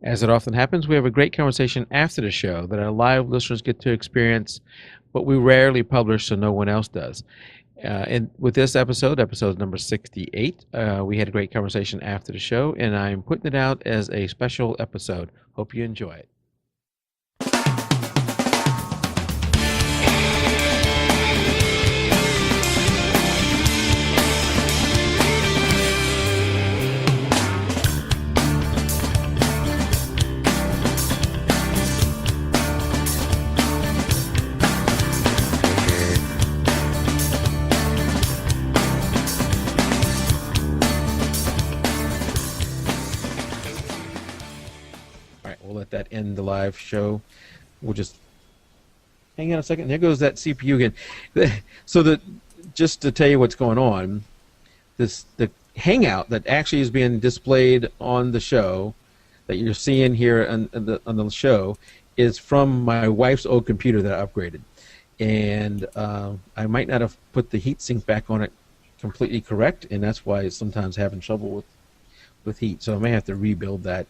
As it often happens, we have a great conversation after the show that our live listeners get to experience, but we rarely publish so no one else does. And with this episode number 68, we had a great conversation after the show, and I'm putting it out as a special episode. Hope you enjoy it. Let that end the live show. We'll just hang on a second. There goes that CPU again. So just to tell you what's going on, the hangout that actually is being displayed on the show that you're seeing here on the show is from my wife's old computer that I upgraded, and I might not have put the heatsink back on it completely correct, and that's why it's sometimes having trouble with heat. So I may have to rebuild that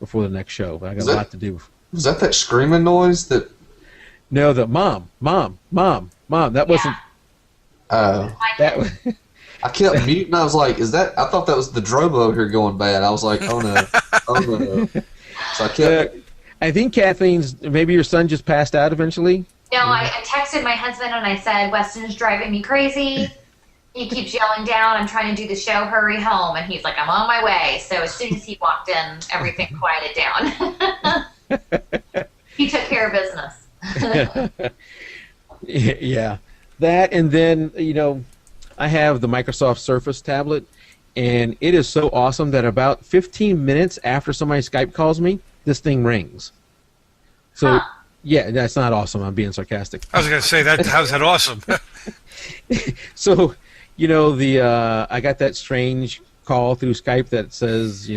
before the next show, but I got a lot to do. Was that screaming noise that? No, the mom. That wasn't. That was. I kept muting. I was like, "Is that?" I thought that was the Drobo over here going bad. I was like, "Oh no, oh no!" So I kept. I think Kathleen's. Maybe your son just passed out eventually. No, I texted my husband and I said, "Weston's driving me crazy. He keeps yelling down, I'm trying to do the show, hurry home." And he's like, "I'm on my way." So as soon as he walked in, everything quieted down. He took care of business. Yeah. That, and then, I have the Microsoft Surface tablet, and it is so awesome that about 15 minutes after somebody Skype calls me, this thing rings. So, yeah, that's not awesome. I'm being sarcastic. I was going to say, how's that awesome? So, I got that strange call through Skype that says,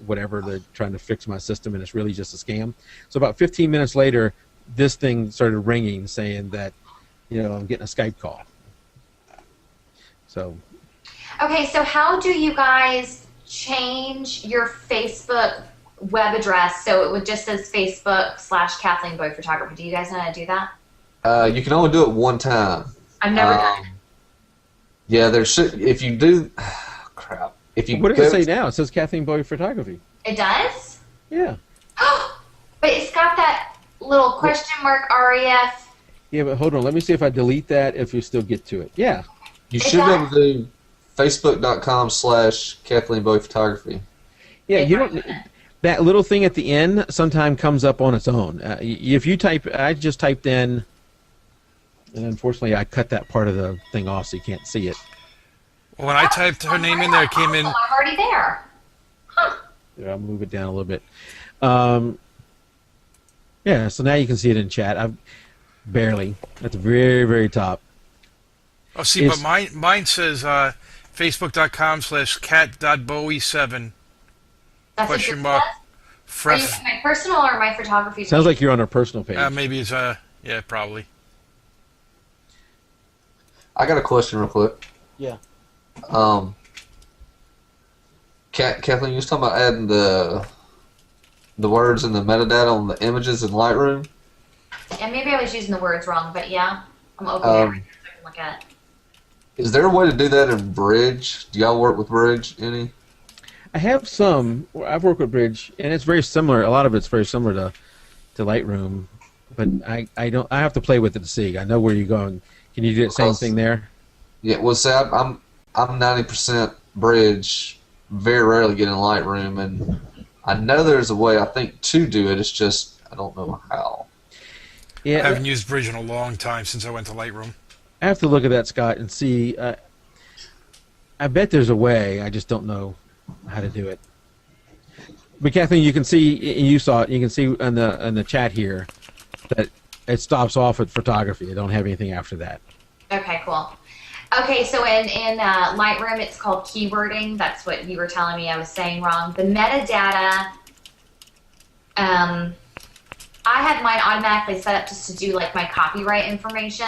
whatever, they're trying to fix my system, and it's really just a scam. So about 15 minutes later, this thing started ringing saying that, I'm getting a Skype call. So. Okay, so how do you guys change your Facebook web address so it would just says Facebook/Kathleen Boyd Photography? Do you guys know how to do that? You can only do it one time. I've never done it. Yeah, there should. If you do, crap. If you what does it say now? It says Kathleen Boyd Photography. It does? Yeah. But it's got that little question mark REF. Yeah, but hold on. Let me see if I delete that. If you still get to it, yeah. You should be able to do Facebook.com/Kathleen Boyd Photography. Yeah, you don't. That little thing at the end sometimes comes up on its own. If you type, I just typed in. And unfortunately, I cut that part of the thing off so you can't see it. When I typed her name in there, it came in. I'm already there. Huh. Yeah, I'll move it down a little bit. Yeah, so now you can see it in chat. I've barely. At the very, very top. Oh, see, but mine says Facebook.com/cat.bowie7. Question mark. Are you my personal or my photography page? Sounds like you're on our personal page. Maybe it's yeah, probably. I got a question real quick. Yeah. Kathleen, you was talking about adding the words and the metadata on the images in Lightroom. Yeah, maybe I was using the words wrong, but yeah, I'm open there right now so I can look at it. Is there a way to do that in Bridge? Do y'all work with Bridge any? I have some. I've worked with Bridge, and it's very similar. A lot of it's very similar to Lightroom, but I don't. I have to play with it to see. I know where you're going. Can you do the same thing there? Yeah. Well, see, I'm 90% Bridge. Very rarely get in Lightroom, and I know there's a way. I think to do it. It's just I don't know how. Yeah. I haven't used Bridge in a long time since I went to Lightroom. I have to look at that, Scott, and see. I bet there's a way. I just don't know how to do it. But Kathleen, you can see, you saw it. You can see in the chat here that it stops off at photography. I don't have anything after that. Okay, cool. Okay, so in Lightroom, it's called keywording. That's what you were telling me I was saying wrong. The metadata, I have mine automatically set up just to do like my copyright information.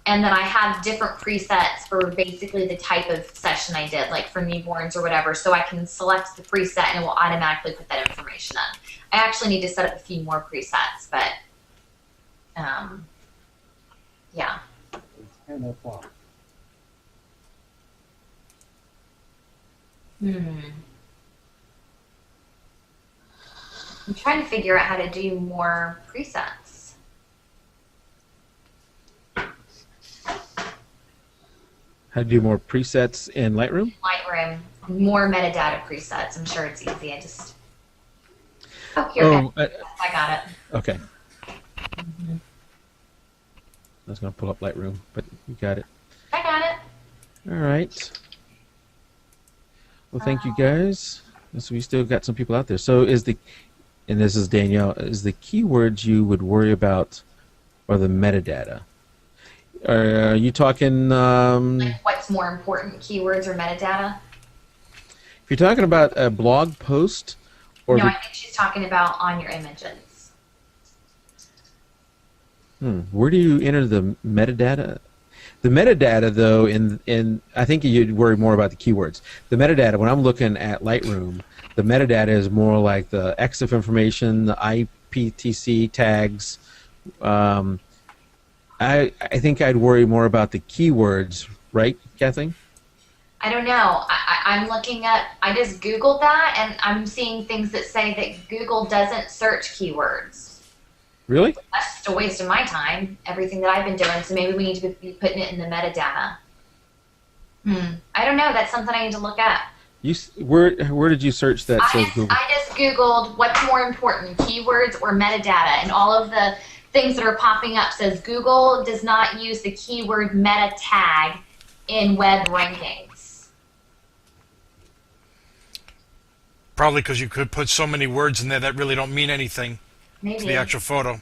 And then I have different presets for basically the type of session I did, like for newborns or whatever. So I can select the preset and it will automatically put that information in. I actually need to set up a few more presets, but yeah. And that's all. I'm trying to figure out how to do more presets. How to do more presets in Lightroom? Lightroom, more metadata presets. I'm sure it's easy. I just here it is. I got it. Okay. I was going to pull up Lightroom, but you got it. I got it. All right. Well, thank you guys. So we still got some people out there. So and this is Danielle, is the keywords you would worry about or the metadata? Are you talking... Like what's more important, keywords or metadata? If you're talking about a blog post... or no, I think she's talking about on your images. Where do you enter the metadata? The metadata, though, in I think you'd worry more about the keywords. The metadata, when I'm looking at Lightroom, the metadata is more like the EXIF information, the IPTC tags. I think I'd worry more about the keywords, right, Kathleen? I don't know. I'm looking at, I just Googled that, and I'm seeing things that say that Google doesn't search keywords. Really? That's just a waste of my time, everything that I've been doing, so maybe we need to be putting it in the metadata. I don't know. That's something I need to look at. Where did you search that says Google? I just Googled what's more important, keywords or metadata, and all of the things that are popping up says Google does not use the keyword meta tag in web rankings. Probably because you could put so many words in there that really don't mean anything Maybe. to the actual photo.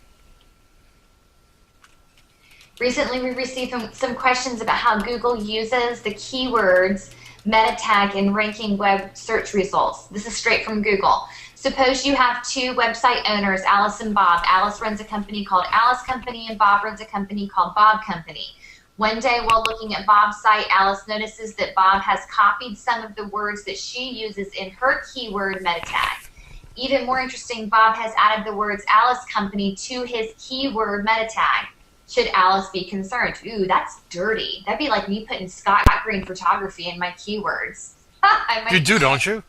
Recently, we received some questions about how Google uses the keywords meta tag in ranking web search results. This is straight from Google. Suppose you have two website owners, Alice and Bob. Alice runs a company called Alice Company, and Bob runs a company called Bob Company. One day, while looking at Bob's site, Alice notices that Bob has copied some of the words that she uses in her keyword meta tag. Even more interesting, Bob has added the words Alice Company to his keyword meta tag. Should Alice be concerned? Ooh, that's dirty. That'd be like me putting Scott Green photography in my keywords. You do, don't you?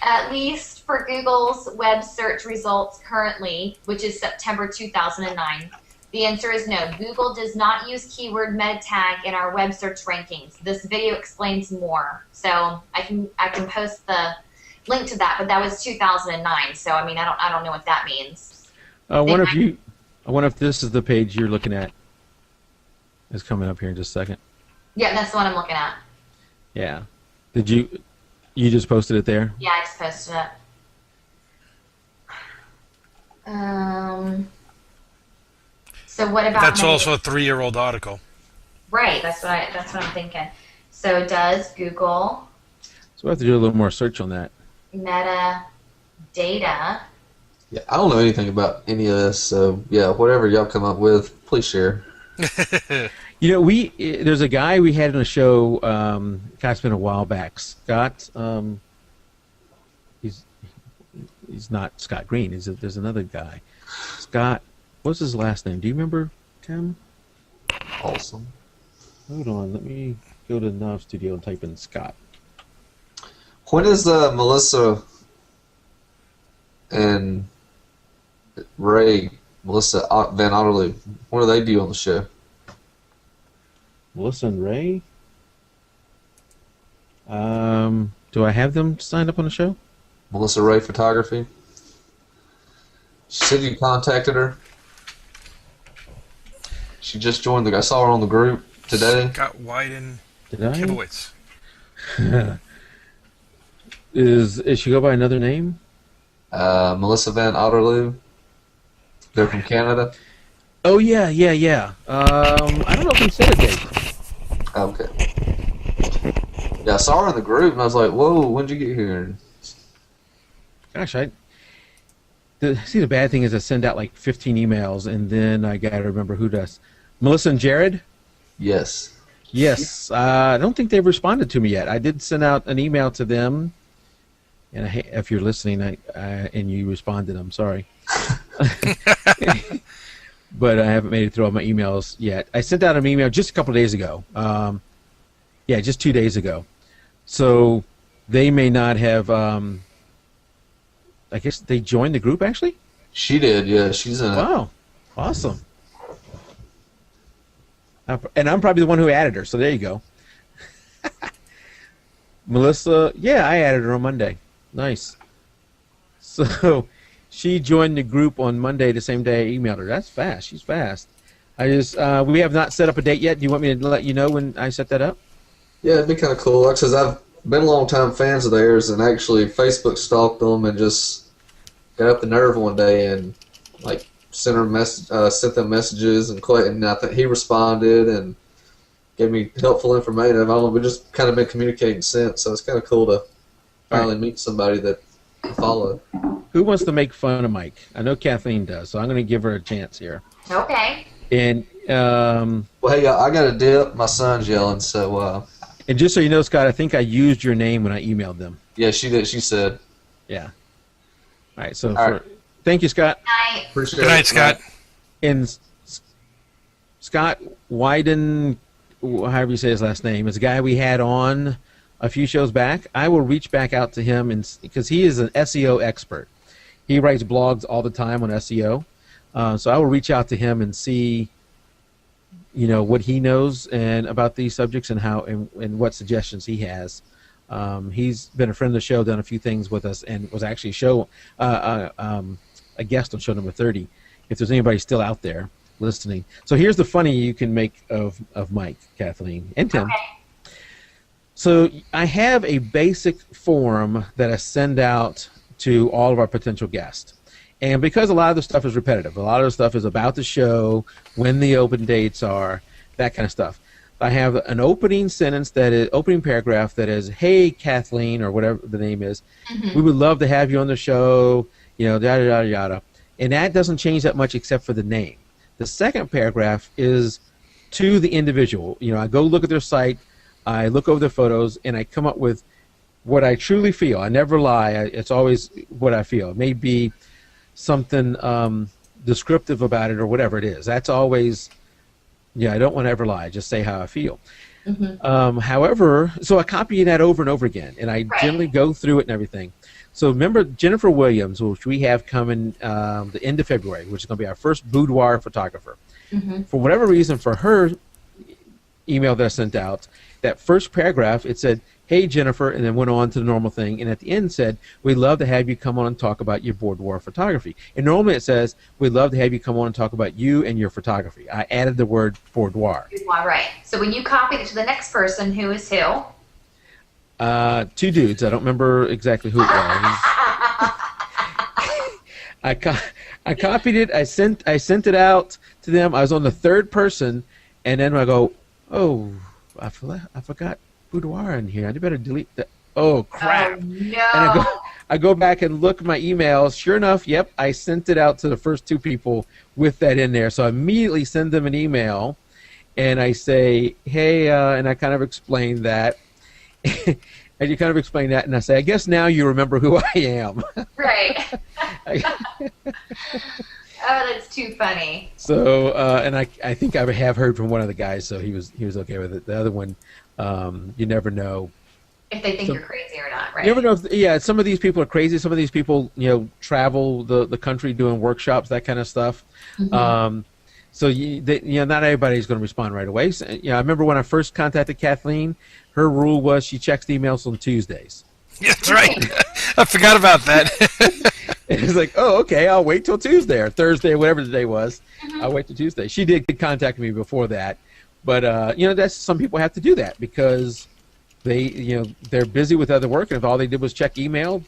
At least for Google's web search results currently, which is September 2009, the answer is no. Google does not use keyword meta tag in our web search rankings. This video explains more. So I can post the link to that, but that was 2009. So I mean, I don't know what that means. I wonder if this is the page you're looking at. It's coming up here in just a second. Yeah, that's the one I'm looking at. Yeah. Did you just posted it there? Yeah, I just posted it. So what about? That's also a 3-year-old article. Right. That's what I'm thinking. So does Google? So we have to do a little more search on that. Metadata. Yeah, I don't know anything about any of this, so yeah, whatever y'all come up with, please share. You know, there's a guy we had on a show. It's been a while back. Scott. He's not Scott Green. There's another guy. Scott. What's his last name? Do you remember, Tim? Awesome. Hold on. Let me go to Nav Studio and type in Scott. When is Melissa and Melissa Van Otterloo, what do they do on the show? Melissa and Ray? Do I have them signed up on the show? Melissa Ray Photography. She said you contacted her. She just joined I saw her on the group today. Scott Wyden. Did I? Kibowitz. Is she go by another name? Melissa Van Otterloo. They're from Canada. Oh yeah. I don't know if he said a date. Okay. Yeah, I saw her in the group and I was like, "Whoa, when'd you get here?" Gosh, the bad thing is I send out like 15 emails, and then I got to remember who does. Melissa and Jared? Yes. Yes. I don't think they've responded to me yet. I did send out an email to them, and if you're listening and you responded, I'm sorry. But I haven't made it through all my emails yet. I sent out an email just a couple of days ago. Just 2 days ago. So they may not have. I guess they joined the group actually. She did. Yeah, she's in it. Wow, awesome. And I'm probably the one who added her. So there you go. Melissa, yeah, I added her on Monday. Nice. So she joined the group on Monday, the same day I emailed her. That's fast. She's fast. We have not set up a date yet. Do you want me to let you know when I set that up? Yeah, it'd be kind of cool. Because I've been long-time fans of theirs, and actually Facebook stalked them and just got up the nerve one day and like sent them messages, and I think he responded and gave me helpful information. I don't know, we've just kind of been communicating since, so it's kind of cool to finally meet somebody that I follow. Who wants to make fun of Mike? I know Kathleen does, so I'm going to give her a chance here. Okay. And well, hey, I got a dip. My son's yelling, so. And just so you know, Scott, I think I used your name when I emailed them. Yeah, she did. She said. Yeah. All right. So All right. Thank you, Scott. Night. Appreciate Good night, Scott. And Scott Wyden, however you say his last name, is a guy we had on a few shows back. I will reach back out to him because he is an SEO expert. He writes blogs all the time on SEO. So I will reach out to him and see, what he knows and about these subjects and how and what suggestions he has. He's been a friend of the show, done a few things with us, and was actually a guest on show number 30. If there's anybody still out there listening. So here's the funny you can make of Mike, Kathleen, and Tim. Okay. So I have a basic form that I send out to all of our potential guests. And because a lot of the stuff is repetitive, a lot of the stuff is about the show, when the open dates are, that kind of stuff. I have an opening paragraph that is, "Hey, Kathleen," or whatever the name is, "We would love to have you on the show," yada, yada, yada. And that doesn't change that much except for the name. The second paragraph is to the individual. I go look at their site, I look over their photos, and I come up with what I truly feel. I never lie. It's always what I feel. It may be something descriptive about it or whatever it is. That's always, I don't want to ever lie. Just say how I feel. However, so I copy that over and over again, and I generally go through it and everything. So remember Jennifer Williams, which we have coming the end of February, which is going to be our first boudoir photographer. For whatever reason, for her email that I sent out, that first paragraph, it said, "Hey, Jennifer," and then went on to the normal thing, and at the end said, "We'd love to have you come on and talk about your boudoir photography." And normally it says, "We'd love to have you come on and talk about you and your photography." I added the word boudoir. Boudoir, right. So when you copied it to the next person, who is who? Two dudes. I don't remember exactly who it was. I copied it. I sent it out to them. I was on the third person, and then I go, "Oh, I forgot boudoir in here. I better delete that. Oh crap!" Oh, no. And I go back and look at my emails. Sure enough, yep, I sent it out to the first two people with that in there. So I immediately send them an email, and I say, "Hey," and I kind of explain that. And you kind of explain that, and I say, "I guess now you remember who I am." Right. Oh, that's too funny. So, and I think I have heard from one of the guys, so he was okay with it. The other one, you never know. If they think you're crazy or not, right? You never know. Some of these people are crazy. Some of these people, travel the country doing workshops, that kind of stuff. So not everybody's going to respond right away. So, I remember when I first contacted Kathleen, her rule was she checks the emails on Tuesdays. Yeah, that's right. I forgot about that. It's like, oh, okay, I'll wait till Tuesday or Thursday or whatever the day was. I'll wait till Tuesday. She did contact me before that, but that's some people have to do that because they're busy with other work, and if all they did was check email,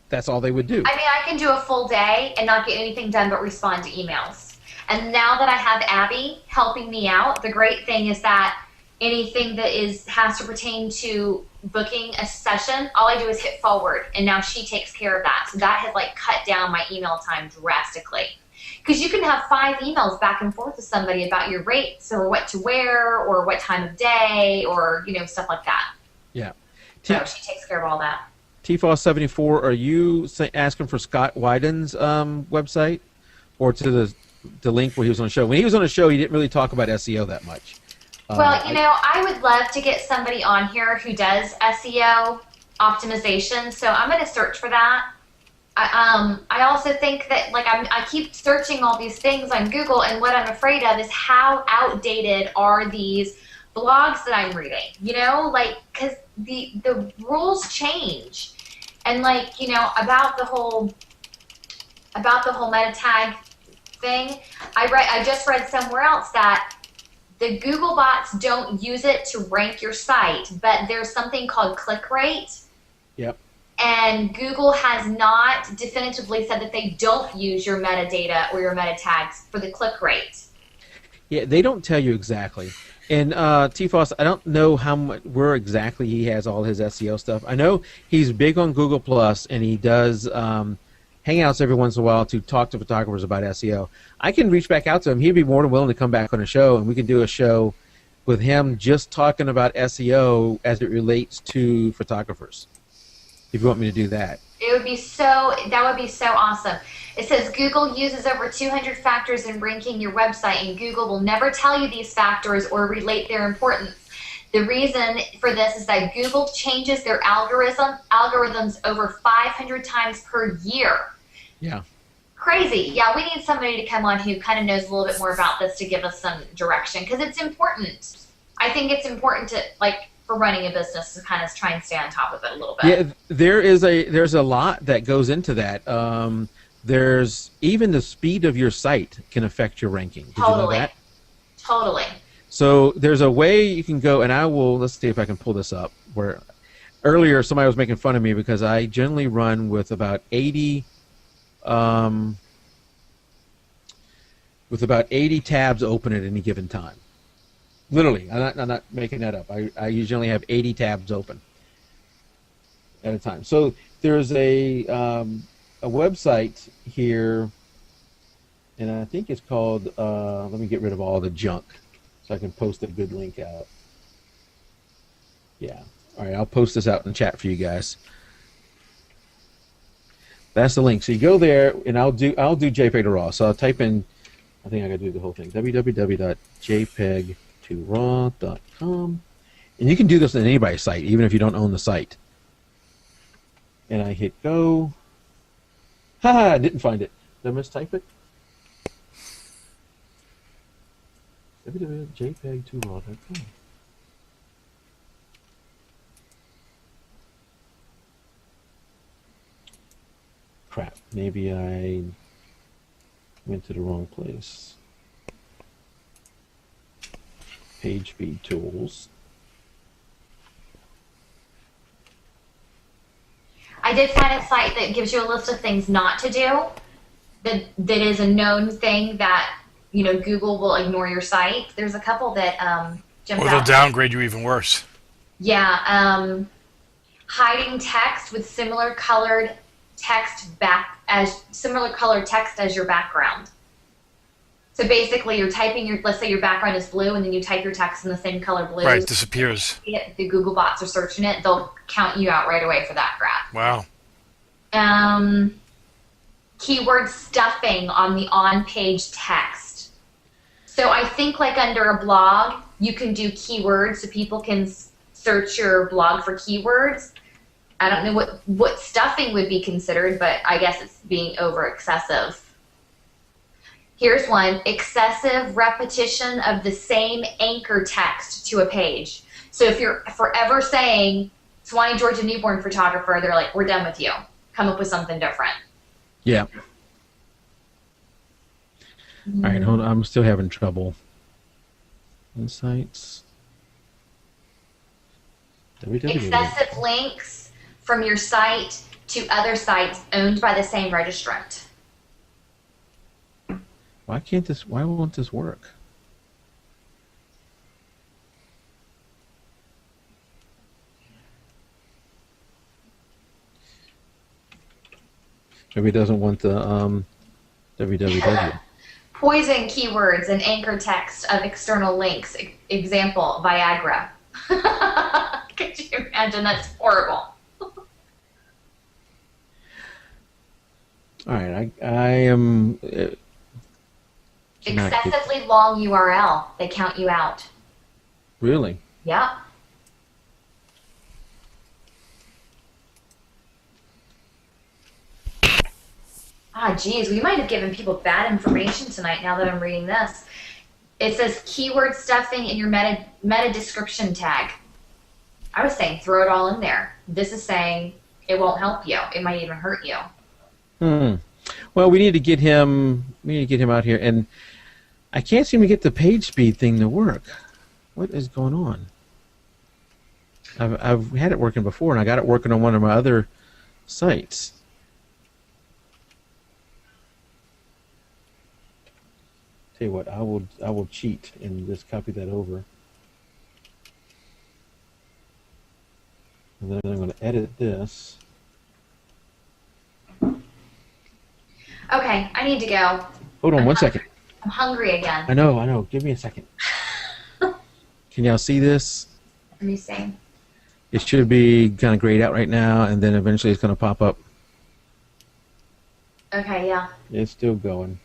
that's all they would do. I mean, I can do a full day and not get anything done but respond to emails. And now that I have Abby helping me out, the great thing is that anything that has to pertain to booking a session, all I do is hit forward, and now she takes care of that. So that has like cut down my email time drastically. Because you can have 5 emails back and forth with somebody about your rates or what to wear or what time of day or, you know, stuff like that. Yeah. So she takes care of all that. TFOS74, are you asking for Scott Wyden's website, or to the link where he was on the show? When he was on the show, he didn't really talk about SEO that much. Well, you know, I would love to get somebody on here who does SEO optimization, so I'm going to search for that. I also think that, like, I keep searching all these things on Google, and what I'm afraid of is how outdated are these blogs that I'm reading, you know, like, because the rules change. And, like, you know, about the whole meta tag thing, I just read somewhere else that the Google bots don't use it to rank your site, but there's something called click rate. Yep. And Google has not definitively said that they don't use your metadata or your meta tags for the click rate. Yeah, they don't tell you exactly. And TFOS, I don't know where exactly he has all his SEO stuff. I know he's big on Google Plus, and he does hangouts every once in a while to talk to photographers about SEO. I can reach back out to him. He'd be more than willing to come back on a show, and we can do a show with him just talking about SEO as it relates to photographers, if you want me to do that. That would be so awesome. It says Google uses over 200 factors in ranking your website, and Google will never tell you these factors or relate their importance. The reason for this is that Google changes their algorithms over 500 times per year. Yeah. Crazy. Yeah, we need somebody to come on who kind of knows a little bit more about this to give us some direction, because it's important. I think it's important to, like, for running a business to kind of try and stay on top of it a little bit. Yeah, there's a lot that goes into that. There's even the speed of your site can affect your ranking. Did Totally. you know that? Totally. So there's a way you can go, and let's see if I can pull this up. Where earlier somebody was making fun of me because I generally run with about 80 tabs open at any given time. Literally, I'm not making that up. I usually have 80 tabs open at a time. So there's a website here, and I think it's called, let me get rid of all the junk so I can post a good link out. Yeah. All right, I'll post this out in the chat for you guys. That's the link. So you go there, and I'll do jpeg2RAW. So I'll type in, I think I got to do the whole thing, www.jpeg2RAW.com. And you can do this on anybody's site, even if you don't own the site. And I hit go. Haha, I didn't find it. Did I mistype it? www.jpeg2RAW.com. Crap, maybe I went to the wrong place. Page speed tools. I did find a site that gives you a list of things not to do. That is a known thing that, you know, Google will ignore your site. There's a couple that jump Or they'll out. downgrade you even worse. Yeah, hiding text with similar colored text as your background. So basically, you're typing let's say your background is blue, and then you type your text in the same color blue. Right, disappears. The Google bots are searching it; they'll count you out right away for that crap. Wow. Keyword stuffing on the on-page text. So I think, like, under a blog, you can do keywords so people can search your blog for keywords. I don't know what stuffing would be considered, but I guess it's being over excessive. Here's one: excessive repetition of the same anchor text to a page. So if you're forever saying Swanee, Georgia newborn photographer, they're like, we're done with you. Come up with something different. Yeah. All right, hold on. I'm still having trouble. Insights. Excessive links from your site to other sites owned by the same registrant. Why won't this work? Maybe he doesn't want the www. Poison keywords and anchor text of external links. Example, Viagra. Could you imagine? That's horrible. All right, I am cannot get- Excessively long URL. They count you out. really. Yep. Ah, geez, we might have given people bad information tonight now that I'm reading this. It says keyword stuffing in your meta description tag. I was saying throw it all in there. This is saying it won't help you. It might even hurt you. Well, we need to get him. We need to get him out here, and I can't seem to get the page speed thing to work. What is going on? I've had it working before, and I got it working on one of my other sites. Tell you what, I will cheat and just copy that over, and then I'm going to edit this. Okay, I need to go. Hold on one second. I'm hungry again. I know. Give me a second. Can y'all see this? Let me see. It should be kind of grayed out right now, and then eventually it's going to pop up. Okay, yeah. It's still going.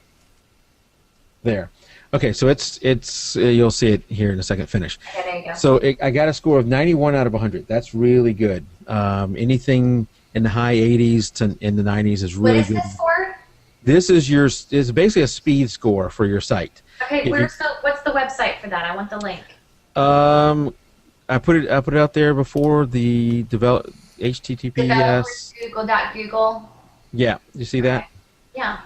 There. Okay, so it's you'll see it here in a second. Finish. Okay, there you go. So I got a score of 91 out of 100. That's really good. Anything in the high 80s to in the 90s is really good. What is this for? This is basically a speed score for your site. Okay, If what's the website for that? I want the link. I put it out there before the HTTPS. Google. Yeah, you see that? Yeah.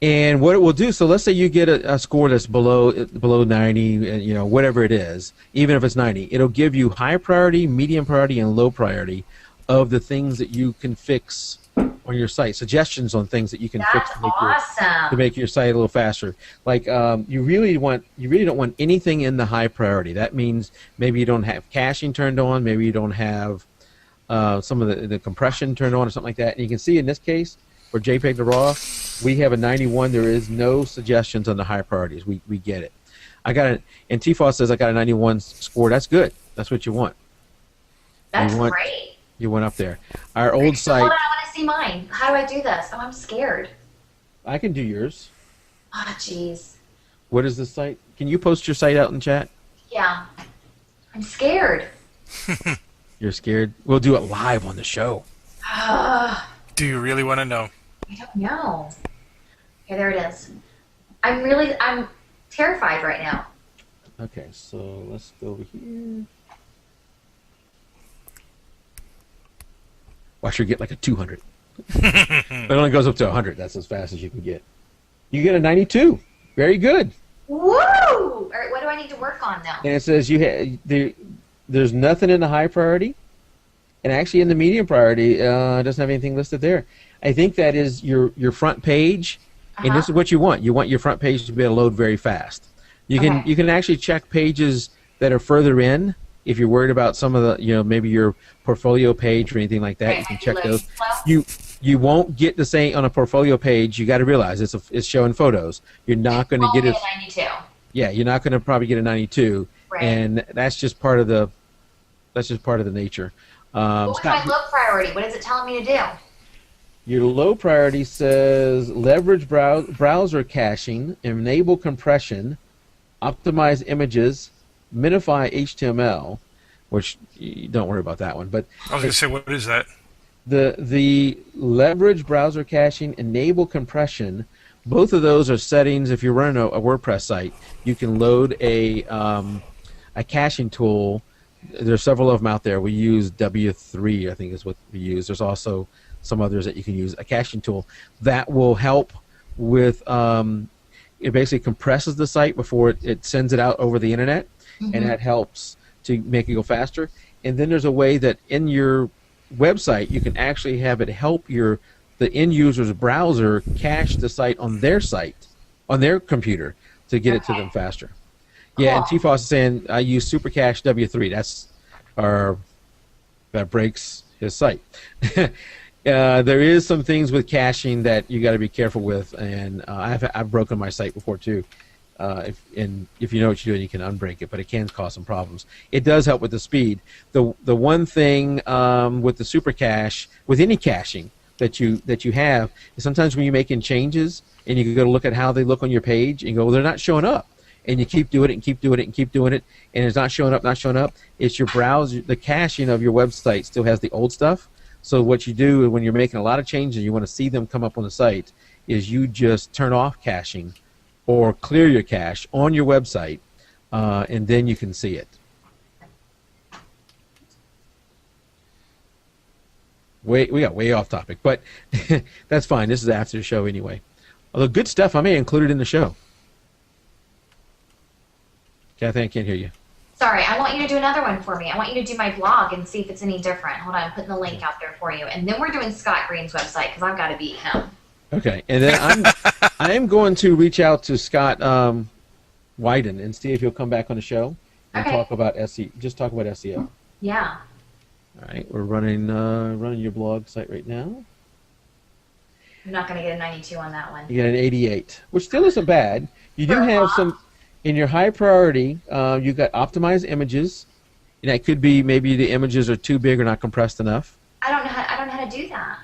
And what it will do, so let's say you get a score that's below 90, whatever it is, even if it's 90, it'll give you high priority, medium priority, and low priority of the things that you can fix on your site. Suggestions on things that you can fix to make your site a little faster. Like you really don't want anything in the high priority. That means maybe you don't have caching turned on, maybe you don't have some of the compression turned on or something like that. And you can see in this case, for jpeg2RAW, we have a 91. There is no suggestions on the high priorities. We get it. And TFOS says I got a 91 score. That's good. That's what you want. That's great. You went up there. Our old site. Hold on, I want to see mine. How do I do this? Oh, I'm scared. I can do yours. Oh, jeez. What is the site? Can you post your site out in chat? Yeah. I'm scared. You're scared? We'll do it live on the show. Do you really want to know? I don't know. Okay, there it is. I'm terrified right now. Okay, so let's go over here. Watch her get like a 200. It only goes up to 100. That's as fast as you can get. You get a 92. Very good. Woo! All right, what do I need to work on now? And it says there's nothing in the high priority, and actually in the medium priority, it doesn't have anything listed there. I think that is your front page, and this is what you want. You want your front page to be able to load very fast. You can actually check pages that are further in. If you're worried about some of the, maybe your portfolio page or anything like that, you can check those. You won't get the same on a portfolio page. You got to realize it's showing photos. You're not going to get it. 92. Yeah, you're not going to probably get a 92, and that's just part of the nature. What's my low priority? What is it telling me to do? Your low priority says leverage browser caching, enable compression, optimize images, minify HTML, which you don't worry about that one. But I was going to say, what is that? The leverage browser caching, enable compression, both of those are settings. If you're running a WordPress site, you can load a caching tool. There's several of them out there. We use W3, I think is what we use. There's also some others that you can use. A caching tool that will help with it basically compresses the site before it sends it out over the internet, and that helps to make it go faster. And then there's a way that in your website you can actually have it help the end user's browser cache the site, on their computer, to get it to them faster. Yeah, and TFOS is saying I use Supercache W3. That breaks his site. There is some things with caching that you got to be careful with, and I've broken my site before too. If you know what you're doing, you can unbreak it, but it can cause some problems. It does help with the speed. The one thing with the super cache, with any caching that you have, is sometimes when you're making changes and you go to look at how they look on your page and go, well, they're not showing up, and you keep doing it and keep doing it and keep doing it, and it's not showing up. It's your browser, the caching of your website still has the old stuff. So what you do when you're making a lot of changes, you want to see them come up on the site, is you just turn off caching or clear your cache on your website, and then you can see it. We got way off topic, but that's fine. This is after the show anyway. Although good stuff, I may include it in the show. Kathy, I can't hear you. Sorry, I want you to do another one for me. I want you to do my blog and see if it's any different. Hold on, I'm putting the link out there for you. And then we're doing Scott Green's website because I've got to beat him. Okay, and then I am going to reach out to Scott Wyden and see if he'll come back on the show and talk about SEO. Just talk about SEO. Yeah. All right, we're running your blog site right now. I'm not going to get a 92 on that one. You get an 88, which still isn't bad. You do have some. In your high priority, you've got optimized images, and that could be maybe the images are too big or not compressed enough. I don't know how to do that.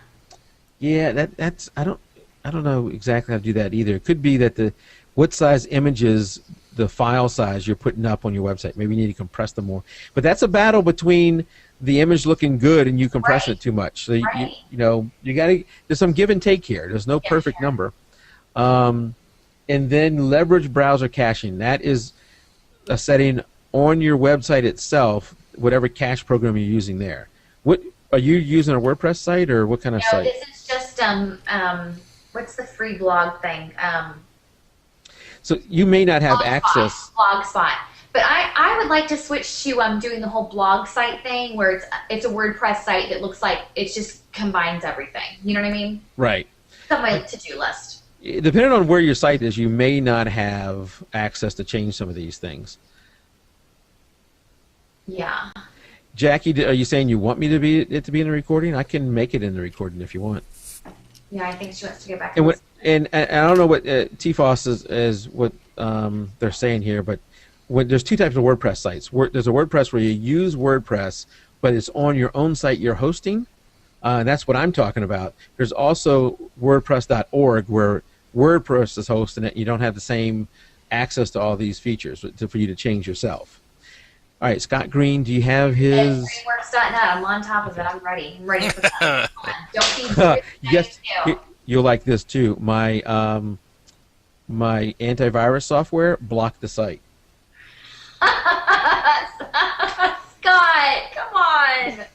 Yeah, that's I don't know exactly how to do that either. It could be that what size images, the file size you're putting up on your website. Maybe you need to compress them more. But that's a battle between the image looking good and you compressing it too much. So you got to. There's some give and take here. There's no perfect number. And then leverage browser caching. That is a setting on your website itself, whatever cache program you're using there. What are you using, a WordPress site or what kind of site? No, this is just what's the free blog thing? So you may not have access. Blogspot. But I would like to switch to doing the whole blog site thing where it's a WordPress site that looks like it just combines everything. You know what I mean? Right. It's on my to-do list. Depending on where your site is, you may not have access to change some of these things. Yeah. Jackie, are you saying you want me to be in the recording? I can make it in the recording if you want. Yeah, I think she wants to go back. And I don't know what TFOS is what they're saying here, but there's two types of WordPress sites. There's a WordPress where you use WordPress, but it's on your own site you're hosting. That's what I'm talking about. There's also WordPress.org where WordPress is hosting it. You don't have the same access to all these features for you to change yourself. All right, Scott Green, do you have his? Frameworks.net. I'm on top of it. I'm ready. I'm ready for that. Don't be yes, you'll like this too. My my antivirus software blocked the site. Scott, come on.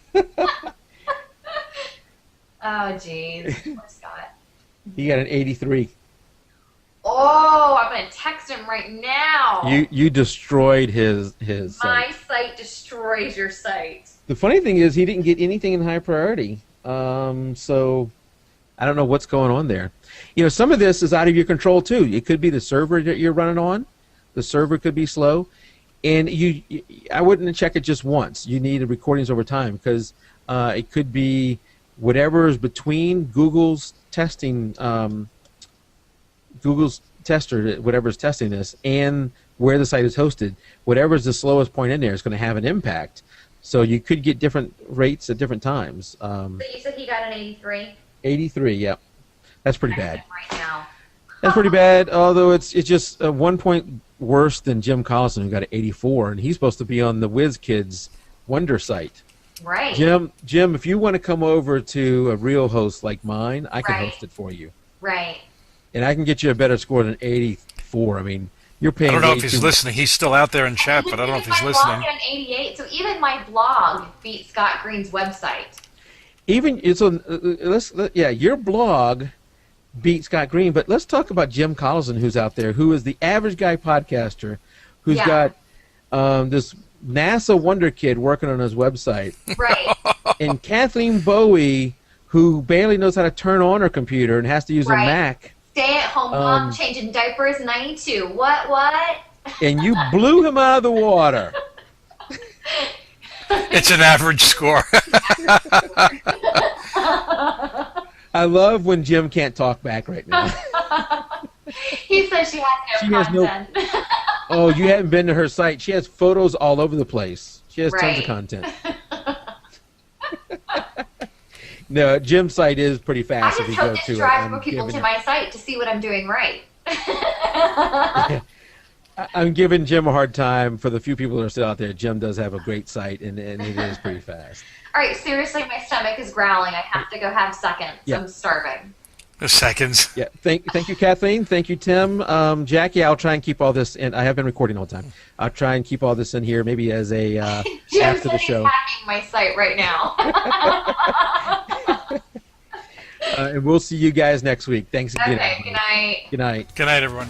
Oh, jeez. Poor Scott. He got an 83. Oh, I'm going to text him right now. You destroyed his site. My site destroys your site. The funny thing is he didn't get anything in high priority. So I don't know what's going on there. You know, some of this is out of your control too. It could be the server that you're running on. The server could be slow. And I wouldn't check it just once. You need recordings over time because it could be whatever is between Google's testing, Google's tester, whatever's testing this, and where the site is hosted. Whatever's the slowest point in there is going to have an impact. So you could get different rates at different times. So you said he got an 83? 83, yep. That's pretty bad. Right now. That's pretty bad, although it's just 1 point worse than Jim Collison, who got an 84, and he's supposed to be on the Whiz Kids Wonder site. Right. Jim, if you want to come over to a real host like mine, I can host it for you. Right. And I can get you a better score than 84. I mean, you're paying. I don't know if he's listening. He's still out there in chat, but I don't know if he's listening. My blog got an 88, so even my blog beat Scott Green's website. Even your blog beat Scott Green, but let's talk about Jim Collison, who's out there, who is the average guy podcaster, who's got this NASA wonder kid working on his website. Right. And Kathleen Bowie, who barely knows how to turn on her computer and has to use a Mac. Stay-at-home mom changing diapers, 92. What? And you blew him out of the water. It's an average score. I love when Jim can't talk back right now. He says she She has has no no- content. Oh, you haven't been to her site. She has photos all over the place. She has tons Right. of content. No, Jim's site is pretty I fast if just you go hope to this it. drives I'm more people giving- to my site to see what I'm doing right. I'm giving Jim a hard time for the few people that are still out there. Jim does have a great site, and it is pretty fast. All right, seriously, my stomach is growling. I have to go have seconds. Yeah. I'm starving. The seconds. Yeah, thank you, Kathleen. Thank you, Tim. Jackie, I'll try and keep all this in. I have been recording all the time. I'll try and keep all this in here, maybe as a Jim after the said show. he's hacking my site right now. And we'll see you guys next week. Thanks again. Okay, good night. Good night. Good night, everyone.